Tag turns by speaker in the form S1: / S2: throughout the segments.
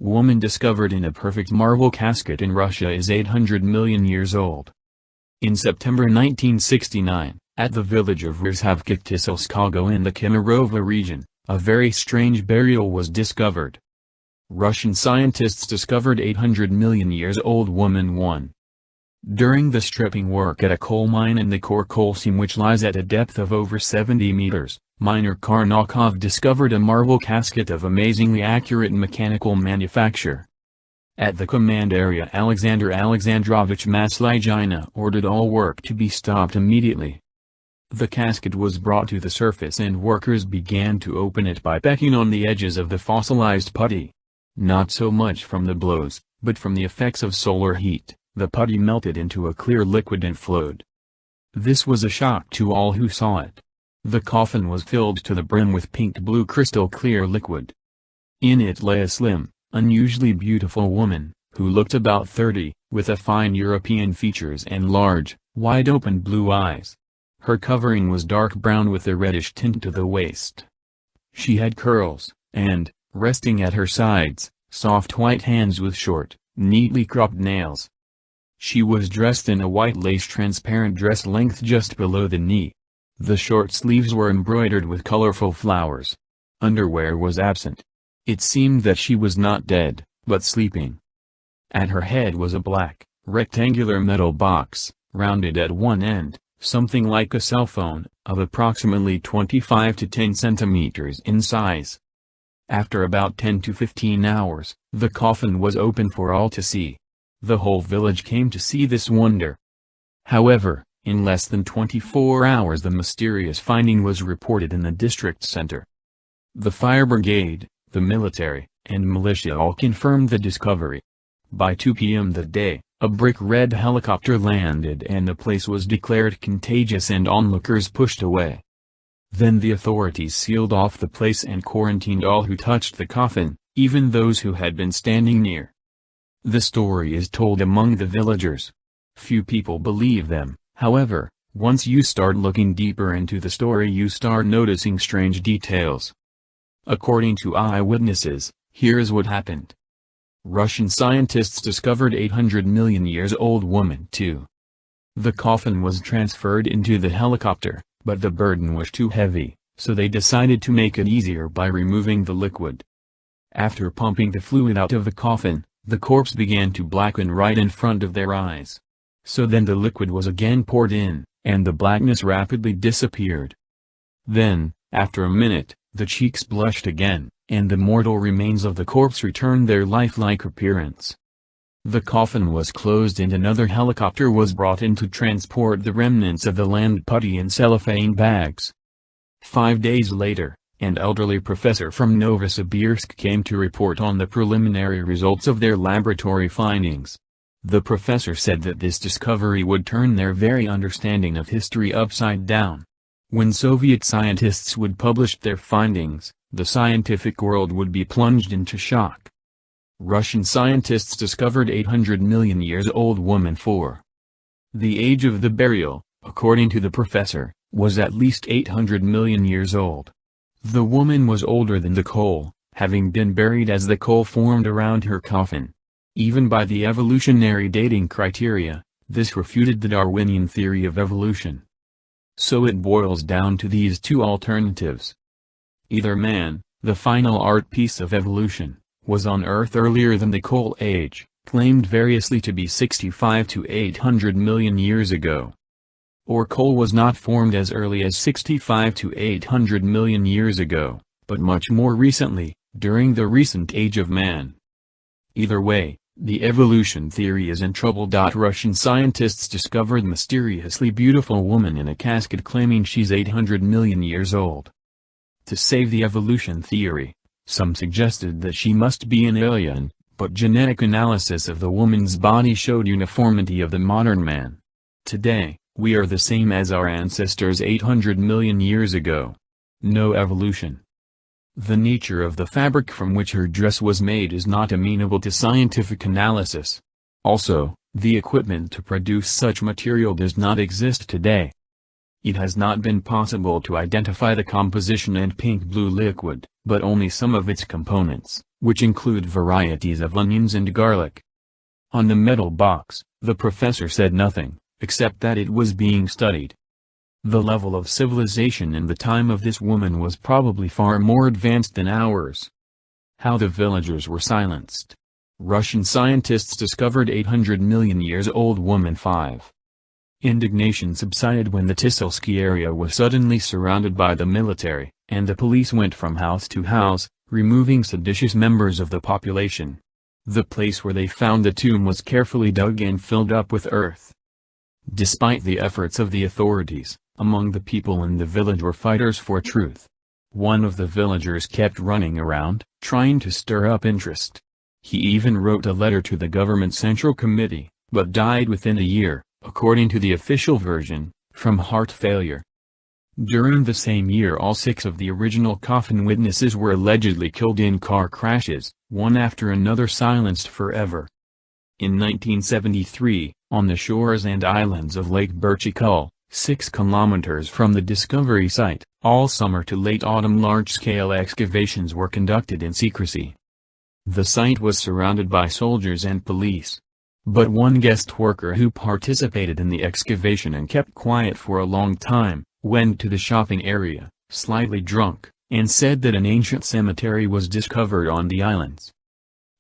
S1: Woman discovered in a perfect marble casket in Russia is 800 million years old. In September 1969, at the village of Rzhavka-Kiselskogo in the Kemerovo region, a very strange burial was discovered. Russian scientists discovered 800 million years old woman 1. During the stripping work at a coal mine in the Khor coal seam which lies at a depth of over 70 meters, miner Karnakov discovered a marble casket of amazingly accurate mechanical manufacture. At the command area Alexander Alexandrovich Maslyjina ordered all work to be stopped immediately. The casket was brought to the surface and workers began to open it by pecking on the edges of the fossilized putty. Not so much from the blows, but from the effects of solar heat, the putty melted into a clear liquid and flowed. This was a shock to all who saw it. The coffin was filled to the brim with pink-blue crystal clear liquid. In it lay a slim, unusually beautiful woman, who looked about 30, with a fine European features and large, wide-open blue eyes. Her covering was dark brown with a reddish tint to the waist. She had curls, and, resting at her sides, soft white hands with short, neatly cropped nails. She was dressed in a white lace transparent dress length just below the knee. The short sleeves were embroidered with colorful flowers. Underwear was absent. It seemed that she was not dead, but sleeping. At her head was a black, rectangular metal box, rounded at one end, something like a cell phone, of approximately 25 to 10 centimeters in size. After about 10 to 15 hours, the coffin was open for all to see. The whole village came to see this wonder. However, in less than 24 hours the mysterious finding was reported in the district center. The fire brigade, the military, and militia all confirmed the discovery. By 2 p.m. that day, a brick-red helicopter landed and the place was declared contagious and onlookers pushed away. Then the authorities sealed off the place and quarantined all who touched the coffin, even those who had been standing near. The story is told among the villagers. Few people believe them, however, once you start looking deeper into the story you start noticing strange details. According to eyewitnesses, here's what happened. Russian scientists discovered 800 million years old woman 2. The coffin was transferred into the helicopter, but the burden was too heavy, so they decided to make it easier by removing the liquid. After pumping the fluid out of the coffin, the corpse began to blacken right in front of their eyes. So then the liquid was again poured in, and the blackness rapidly disappeared. Then, after a minute, the cheeks blushed again, and the mortal remains of the corpse returned their lifelike appearance. The coffin was closed and another helicopter was brought in to transport the remnants of the land putty in cellophane bags. 5 days later, an elderly professor from Novosibirsk came to report on the preliminary results of their laboratory findings. The professor said that this discovery would turn their very understanding of history upside down. When Soviet scientists would publish their findings, the scientific world would be plunged into shock. Russian scientists discovered 800 million years old woman 4. The age of the burial, according to the professor, was at least 800 million years old. The woman was older than the coal, having been buried as the coal formed around her coffin. Even by the evolutionary dating criteria, this refuted the Darwinian theory of evolution. So it boils down to these two alternatives. Either man, the final art piece of evolution, was on Earth earlier than the coal age, claimed variously to be 65 to 800 million years ago. Or coal was not formed as early as 65 to 800 million years ago, but much more recently, during the recent age of man. Either way, the evolution theory is in trouble. Russian scientists discovered mysteriously beautiful woman in a casket claiming she's 800 million years old. To save the evolution theory, some suggested that she must be an alien, but genetic analysis of the woman's body showed uniformity of the modern man. Today, we are the same as our ancestors 800 million years ago. No evolution. The nature of the fabric from which her dress was made is not amenable to scientific analysis. Also, the equipment to produce such material does not exist today. It has not been possible to identify the composition and pink-blue liquid, but only some of its components, which include varieties of onions and garlic. On the metal box, the professor said nothing, except that it was being studied. The level of civilization in the time of this woman was probably far more advanced than ours. How the villagers were silenced. Russian scientists discovered 800 million years old woman 5. Indignation subsided when the Tiselsky area was suddenly surrounded by the military, and the police went from house to house, removing seditious members of the population. The place where they found the tomb was carefully dug and filled up with earth. Despite the efforts of the authorities, among the people in the village were fighters for truth. One of the villagers kept running around, trying to stir up interest. He even wrote a letter to the government central committee, but died within a year, according to the official version, from heart failure. During the same year all 6 of the original coffin witnesses were allegedly killed in car crashes, one after another silenced forever. In 1973, on the shores and islands of Lake Berchikal, 6 kilometers from the discovery site, all summer to late autumn large-scale excavations were conducted in secrecy. The site was surrounded by soldiers and police. But one guest worker who participated in the excavation and kept quiet for a long time, went to the shopping area, slightly drunk, and said that an ancient cemetery was discovered on the islands.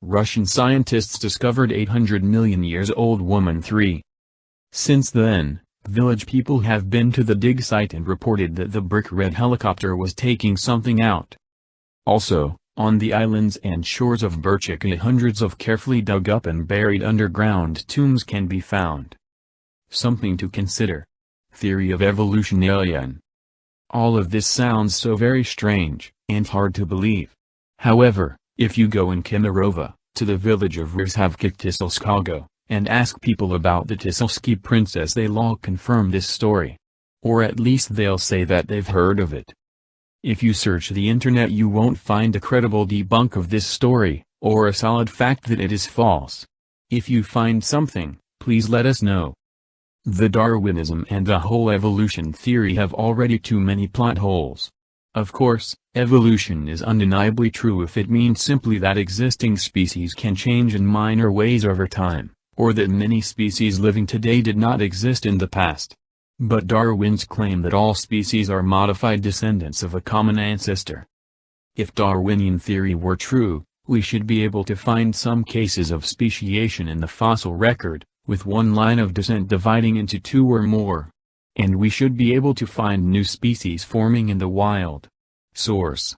S1: Russian scientists discovered 800 million years old woman 3. Since then, village people have been to the dig site and reported that the brick-red helicopter was taking something out. Also, on the islands and shores of Berchikal hundreds of carefully dug up and buried underground tombs can be found. Something to consider. Theory of evolution alien. All of this sounds so very strange, and hard to believe. However, if you go in Kemerovo, to the village of Rzhavkik-Tiselskogo, and ask people about the Tiselsky princess, they'll all confirm this story. Or at least they'll say that they've heard of it. If you search the internet you won't find a credible debunk of this story, or a solid fact that it is false. If you find something, please let us know. The Darwinism and the whole evolution theory have already too many plot holes. Of course, evolution is undeniably true if it means simply that existing species can change in minor ways over time, or that many species living today did not exist in the past. But Darwin's claim that all species are modified descendants of a common ancestor. If Darwinian theory were true, we should be able to find some cases of speciation in the fossil record, with one line of descent dividing into 2 or more. And we should be able to find new species forming in the wild. Source.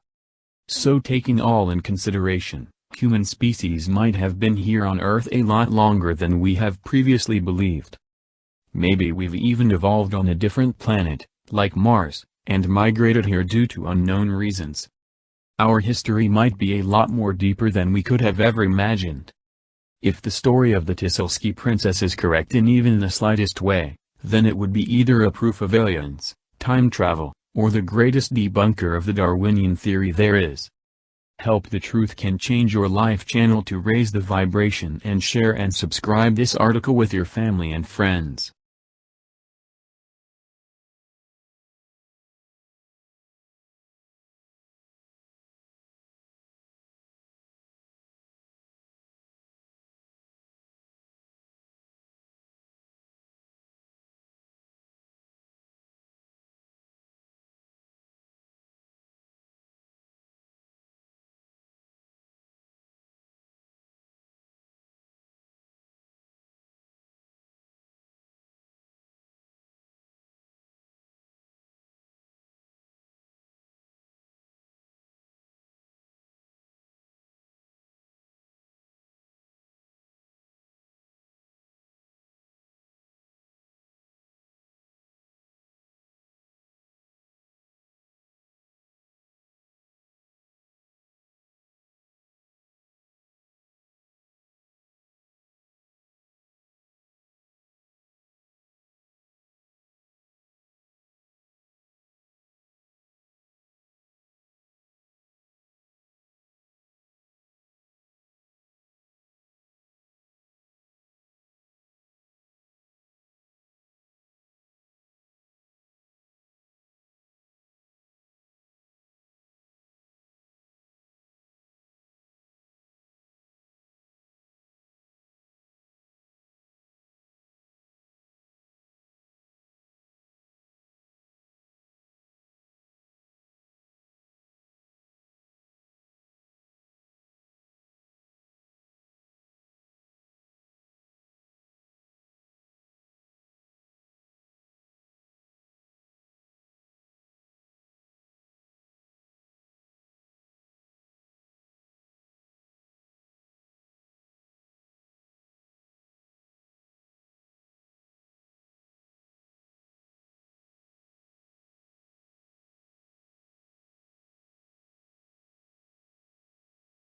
S1: So taking all in consideration, human species might have been here on Earth a lot longer than we have previously believed. Maybe we've even evolved on a different planet, like Mars, and migrated here due to unknown reasons. Our history might be a lot more deeper than we could have ever imagined. If the story of the Tiselsky princess is correct in even the slightest way, then it would be either a proof of aliens, time travel, or the greatest debunker of the Darwinian theory there is. Help the Truth Can Change Your Life channel to raise the vibration and share and subscribe this article with your family and friends.